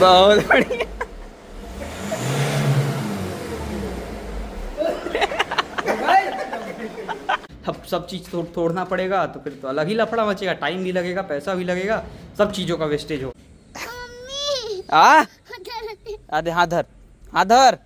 बहुत बढ़िया। अब सब चीज़ तोड़ना पड़ेगा तो फिर तो अलग ही लफड़ा मचेगा, टाइम भी लगेगा, पैसा भी लगेगा, सब चीज़ों का वेस्टेज हो। आधे हाथ धर, हाथ धर।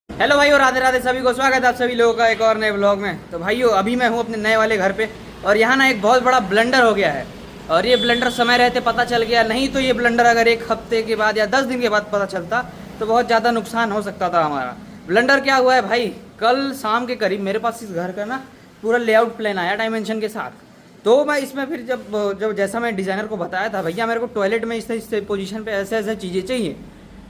हेलो भाई और राधे राधे सभी को, स्वागत है आप सभी लोगों का एक और नए ब्लॉग में। तो भाइयों अभी मैं हूँ अपने नए वाले घर पे और यहाँ ना एक बहुत बड़ा ब्लंडर हो गया है। और ये ब्लंडर समय रहते पता चल गया, नहीं तो ये ब्लंडर अगर एक हफ्ते के बाद या 10 दिन के बाद पता चलता तो बहुत ज़्यादा नुकसान हो सकता था हमारा। ब्लंडर क्या हुआ है भाई, कल शाम के करीब मेरे पास इस घर का ना पूरा लेआउट प्लान आया डायमेंशन के साथ। तो मैं इसमें फिर जब जैसा मैं डिज़ाइनर को बताया था, भैया मेरे को टॉयलेट में इस पोजीशन पे ऐसे ऐसे चीज़ें चाहिए,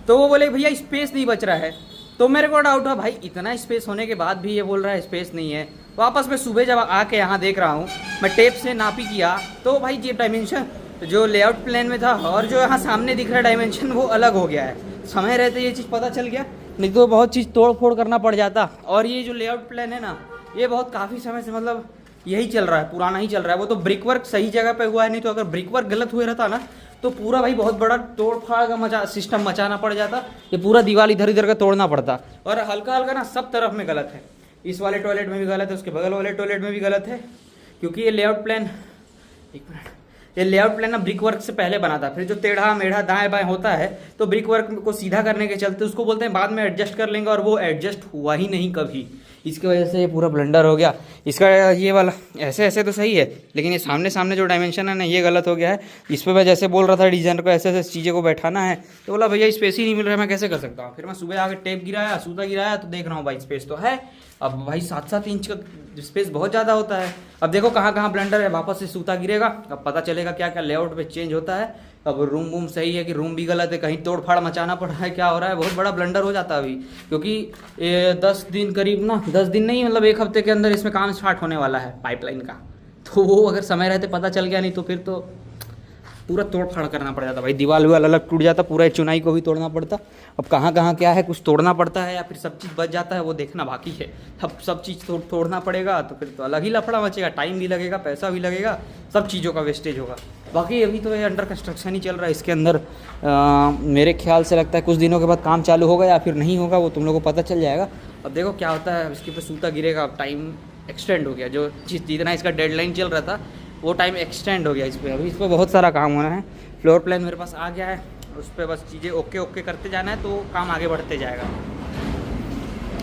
तो वो बोले भैया स्पेस नहीं बच रहा है। तो मेरे को डाउट हुआ भाई इतना स्पेस होने के बाद भी ये बोल रहा है स्पेस नहीं है। वापस मैं सुबह जब आके यहाँ देख रहा हूँ, मैं टेप से नापी किया तो भाई ये डायमेंशन जो लेआउट प्लान में था और जो यहाँ सामने दिख रहा है डायमेंशन वो अलग हो गया है। समय रहते ये चीज़ पता चल गया, नहीं तो बहुत चीज़ तोड़ फोड़ करना पड़ जाता। और ये जो लेआउट प्लान है ना, ये बहुत काफ़ी समय से मतलब यही चल रहा है, पुराना ही चल रहा है। वो तो ब्रिक वर्क सही जगह पे हुआ है, नहीं तो अगर ब्रिक वर्क गलत हुआ रहता ना तो पूरा भाई बहुत बड़ा तोड़ फाड़ का सिस्टम मचाना पड़ जाता। ये पूरा दीवार इधर इधर का तोड़ना पड़ता। और हल्का हल्का ना सब तरफ में गलत है, इस वाले टॉयलेट में भी गलत है, उसके बगल वाले टॉयलेट में भी गलत है। क्योंकि ये लेआउट प्लान, एक मिनट, ये लेआउट प्लान ना ब्रिक वर्क से पहले बना था। फिर जो टेढ़ा मेढ़ा दाएं बाएं होता है तो ब्रिक वर्क को सीधा करने के चलते उसको बोलते हैं बाद में एडजस्ट कर लेंगे, और वो एडजस्ट हुआ ही नहीं कभी। इसकी वजह से ये पूरा ब्लंडर हो गया। इसका ये वाला ऐसे ऐसे तो सही है, लेकिन ये सामने सामने जो डायमेंशन है ना ये गलत हो गया है। इस पर मैं जैसे बोल रहा था डिजाइनर को ऐसे ऐसे चीज़ें को बैठाना है, तो बोला भैया स्पेस ही नहीं मिल रहा है, मैं कैसे कर सकता हूँ। फिर मैं सुबह आके टेप गिराया, सूता गिराया, तो देख रहा हूँ भाई स्पेस तो है। अब भाई 7-7 इंच का स्पेस बहुत ज़्यादा होता है। अब देखो कहाँ कहाँ ब्लंडर है, वापस से सूता गिरेगा, अब पता चलेगा क्या क्या लेआउट पे चेंज होता है। अब रूम वूम सही है कि रूम भी गलत है, कहीं तोड़ फाड़ मचाना पड़ रहा है, क्या हो रहा है, बहुत बड़ा ब्लंडर हो जाता है अभी। क्योंकि 10 दिन करीब ना, 10 दिन नहीं मतलब 1 हफ्ते के अंदर इसमें काम स्टार्ट होने वाला है पाइपलाइन का। तो वो अगर समय रहते पता चल गया, नहीं तो फिर तो पूरा तोड़ फाड़ करना पड़ जाता भाई। दीवार विवाल अलग टूट जाता, पूरा चुनाई को भी तोड़ना पड़ता। अब कहाँ कहाँ क्या है, कुछ तोड़ना पड़ता है या फिर सब चीज़ बच जाता है वो देखना बाकी है। अब सब चीज़ तोड़ना पड़ेगा तो फिर तो अलग ही लफड़ा मचेगा, टाइम भी लगेगा, पैसा भी लगेगा, सब चीज़ों का वेस्टेज होगा। बाकी अभी तो ये अंडर कंस्ट्रक्शन ही चल रहा है। इसके अंदर मेरे ख्याल से लगता है कुछ दिनों के बाद काम चालू होगा या फिर नहीं होगा, वो तुम लोगों को पता चल जाएगा। अब देखो क्या होता है, इसके ऊपर सूता गिरेगा। अब टाइम एक्सटेंड हो गया, जो जितना इसका डेडलाइन चल रहा था वो टाइम एक्सटेंड हो गया इस पर। अभी इस पर बहुत सारा काम होना है। फ्लोर प्लान मेरे पास आ गया है, उस पर बस चीज़ें ओके ओके करते जाना है तो काम आगे बढ़ते जाएगा।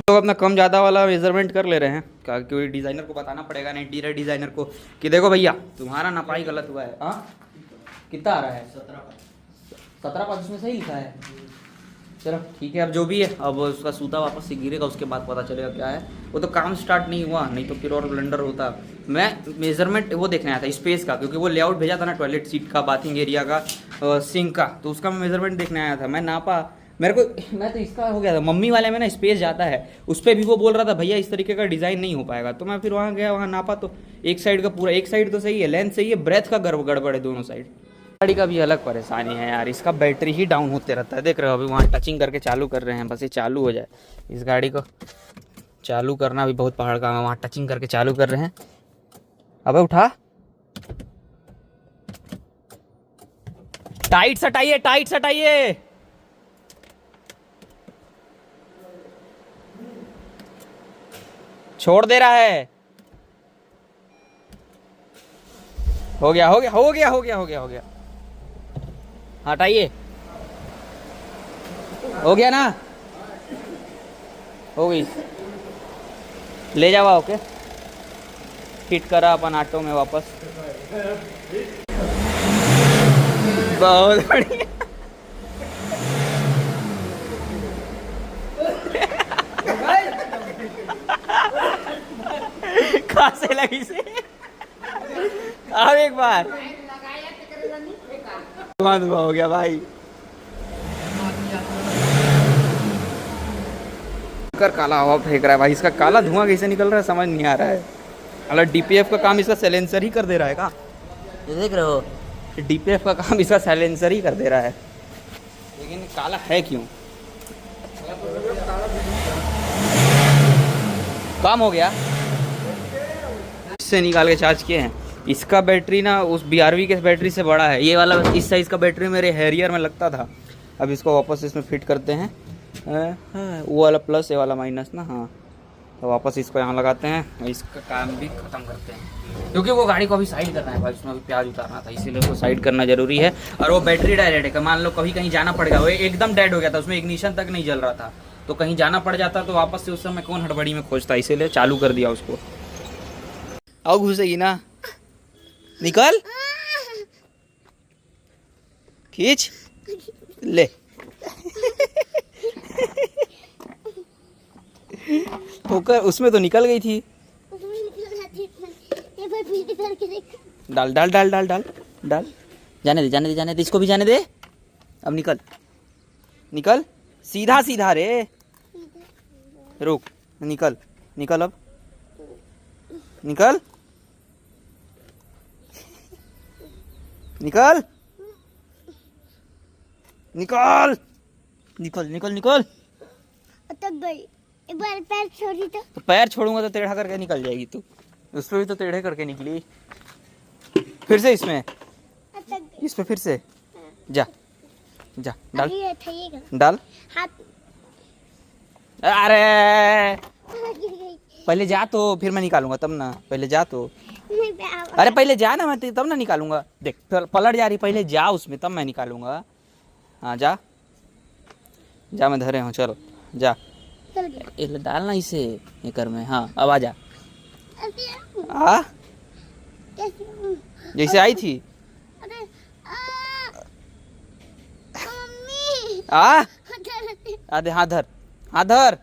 तो अपना कम ज़्यादा वाला मेजरमेंट कर ले रहे हैं, क्योंकि डिज़ाइनर को बताना पड़ेगा ना, इंटीरियर डिज़ाइनर को, कि देखो भैया तुम्हारा नपाई गलत हुआ है। हाँ कितना आ रहा है? 17 उसमें सही लिखा है। चलो ठीक है, अब जो भी है, अब उसका सूता वापस से गिरेगा, उसके बाद पता चलेगा क्या है। वो तो काम स्टार्ट नहीं हुआ, नहीं तो फिर और ब्लंडर होता। मैं मेजरमेंट वो देखने आया था स्पेस का, क्योंकि वो लेआउट भेजा था ना टॉयलेट सीट का, बाथिंग एरिया का, सिंक का, तो उसका मैं मेजरमेंट देखने आया था। मैं नापा, मेरे को मैं तो इसका हो गया था, मम्मी वाले में ना स्पेस जाता है, उस पर भी वो बोल रहा था भैया इस तरीके का डिज़ाइन नहीं हो पाएगा। तो मैं फिर वहाँ गया, वहाँ नापा तो एक साइड का पूरा, एक साइड तो सही है, लेंथ सही है, ब्रेथ का गड़बड़ है दोनों साइड। गाड़ी का भी अलग परेशानी है यार, इसका बैटरी ही डाउन होते रहता है। देख रहे हो अभी वहाँ टचिंग करके चालू कर रहे हैं, बस ये चालू हो जाए। इस गाड़ी को चालू करना भी बहुत पहाड़ का है, वहाँ टचिंग करके चालू कर रहे हैं। अबे उठा, टाइट सटाइए, टाइट सटाइए। छोड़ दे रहा है। हो गया हो गया हो गया हो गया हो गया हो गया, हटाइए। हो गया ना, हो गई, ले जावा। ओके फिट करा अपन ऑटो में वापस। बहुत बढ़िया। कहाँ से लगी से? अब एक बार धुआं हो गया भाई। कर काला हवा फेंक रहा है भाई, इसका काला धुआं कैसे निकल रहा है समझ नहीं आ रहा है। मतलब डीपीएफ का काम इसका साइलेंसर ही कर दे रहा है का? ये देख रहे हो, डीपीएफ का काम इसका साइलेंसर ही कर दे रहा है, लेकिन काला है क्यों? काम हो गया, इससे निकाल के चार्ज किए हैं। इसका बैटरी ना उस BRV के बैटरी से बड़ा है। ये वाला इस साइज़ का बैटरी मेरे हैरियर में लगता था। अब इसको वापस इसमें फिट करते हैं। वो वाला प्लस, ये वाला माइनस ना। हाँ, तो वापस इसको यहाँ लगाते हैं, इसका काम भी ख़त्म करते हैं, क्योंकि वो गाड़ी को अभी साइड करना है भाई। उसमें अभी प्याज उतारना था, इसीलिए उसको साइड करना जरूरी है। और वो बैटरी डायरेक्ट है, मान लो कभी कहीं जाना पड़ेगा, वो एकदम डेड हो गया था, उसमें इग्निशन तक नहीं जल रहा था, तो कहीं जाना पड़ जाता तो वापस से उस समय कौन हड़बड़ी में खोजता, इसीलिए चालू कर दिया उसको। आओ घुसेगी ना, निकल, खींच ले। ठोकर उसमें तो निकल गई थी। डाल डाल डाल डाल डाल डाल, जाने दे जाने दे जाने दे, इसको भी जाने दे। अब निकल निकल, सीधा सीधा रे, रुक, निकल निकल, अब निकल निकल निकल निकल निकल निकल। एक बार पैर छोड़ी तो पैर छोड़ूंगा तो टेढ़ा करके निकल जाएगी तू। उस पर भी तो टेढ़े करके निकली। फिर से इसमें, इस पे फिर से जा जा, डाल डाल। अरे पहले जा तो फिर मैं निकालूंगा तब ना, पहले जा तो। अरे पहले जा ना, मैं तब ना निकालूंगा। देख पलट जा रही, पहले जा उसमें तब मैं निकालूंगा। हाँ जा जा, मैं धरे हूँ, चलो जा। डालना इसे एकर में। हाँ अब आ जा, आ जैसे आई थी। आ आधे, हाथ धर, हाथ धर।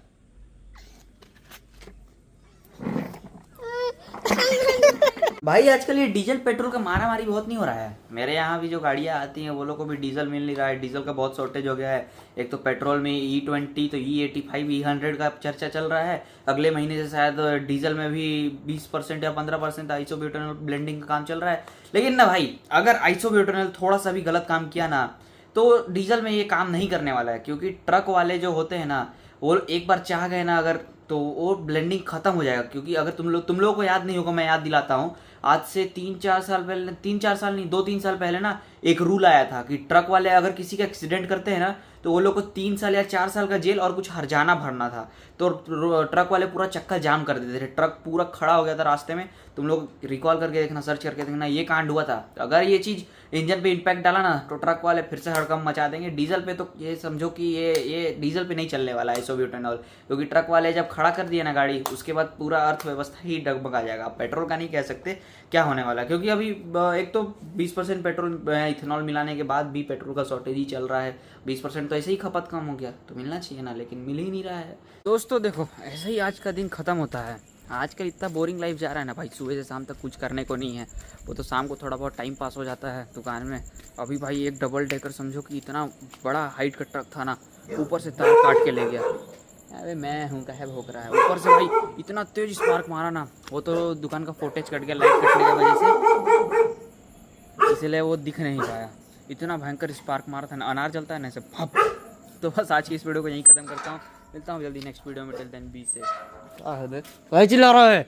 भाई आजकल ये डीजल पेट्रोल का मारा मारी बहुत नहीं हो रहा है। मेरे यहाँ भी जो गाड़ियाँ आती हैं वो लोग को भी डीजल मिल नहीं रहा है, डीजल का बहुत शॉर्टेज हो गया है। एक तो पेट्रोल में E20 तो E85 E100 का चर्चा चल रहा है। अगले महीने से शायद डीजल में भी 20% या 15% आइसोब्यूटेनॉल ब्लेंडिंग का काम चल रहा है। लेकिन ना भाई, अगर आइसोब्यूटेनॉल थोड़ा सा भी गलत काम किया ना तो डीजल में ये काम नहीं करने वाला है, क्योंकि ट्रक वाले जो होते हैं ना वो एक बार चाह गए ना अगर, तो वो ब्लेंडिंग खत्म हो जाएगा। क्योंकि अगर तुम लोगों को याद नहीं होगा, मैं याद दिलाता हूँ। आज से 3-4 साल पहले, 3-4 साल नहीं, 2-3 साल पहले ना एक रूल आया था कि ट्रक वाले अगर किसी का एक्सीडेंट करते हैं ना तो वो लोग को 3 साल या 4 साल का जेल और कुछ हर्जाना भरना था। तो ट्रक वाले पूरा चक्का जाम कर देते थे, ट्रक पूरा खड़ा हो गया था रास्ते में। तुम लोग रिकॉल करके देखना, सर्च करके देखना, ये कांड हुआ था। अगर ये चीज़ इंजन पे इम्पैक्ट डाला ना तो ट्रक वाले फिर से हड़कंप मचा देंगे। डीजल पे तो ये समझो कि ये डीजल पे नहीं चलने वाला है आइसोब्यूटेनॉल, क्योंकि ट्रक वाले जब खड़ा कर दिया ना गाड़ी, उसके बाद पूरा अर्थव्यवस्था ही डगमगा जाएगा। पेट्रोल का नहीं कह सकते क्या होने वाला है, क्योंकि अभी एक तो 20% पेट्रोल इथेनॉल मिलाने के बाद भी पेट्रोल का शॉर्टेज ही चल रहा है। 20% तो ऐसे ही खपत कम हो गया, तो मिलना चाहिए ना, लेकिन मिल ही नहीं रहा है। दोस्तों देखो, ऐसे ही आज का दिन खत्म होता है। आजकल इतना बोरिंग लाइफ जा रहा है ना भाई, सुबह से शाम तक कुछ करने को नहीं है। वो तो शाम को थोड़ा बहुत टाइम पास हो जाता है दुकान में। अभी भाई एक डबल डेकर समझो कि इतना बड़ा हाइट का ट्रक था ना, ऊपर से तार काट के ले गया। अरे मैं हूँ कहे भोग रहा है, ऊपर से भाई इतना तेज स्पार्क मारा ना, वो तो दुकान का फुटेज कट गया लाइट कटने की वजह से, इसलिए वो दिख नहीं पाया। इतना भयंकर स्पार्क मारा था ना, अनार जलता है ना ऐसे फप। तो बस आज की इस वीडियो को यहीं खत्म करता हूँ, मिलता हूँ जल्दी नेक्स्ट वीडियो में। Till then be safe. चिल्ला रहा है।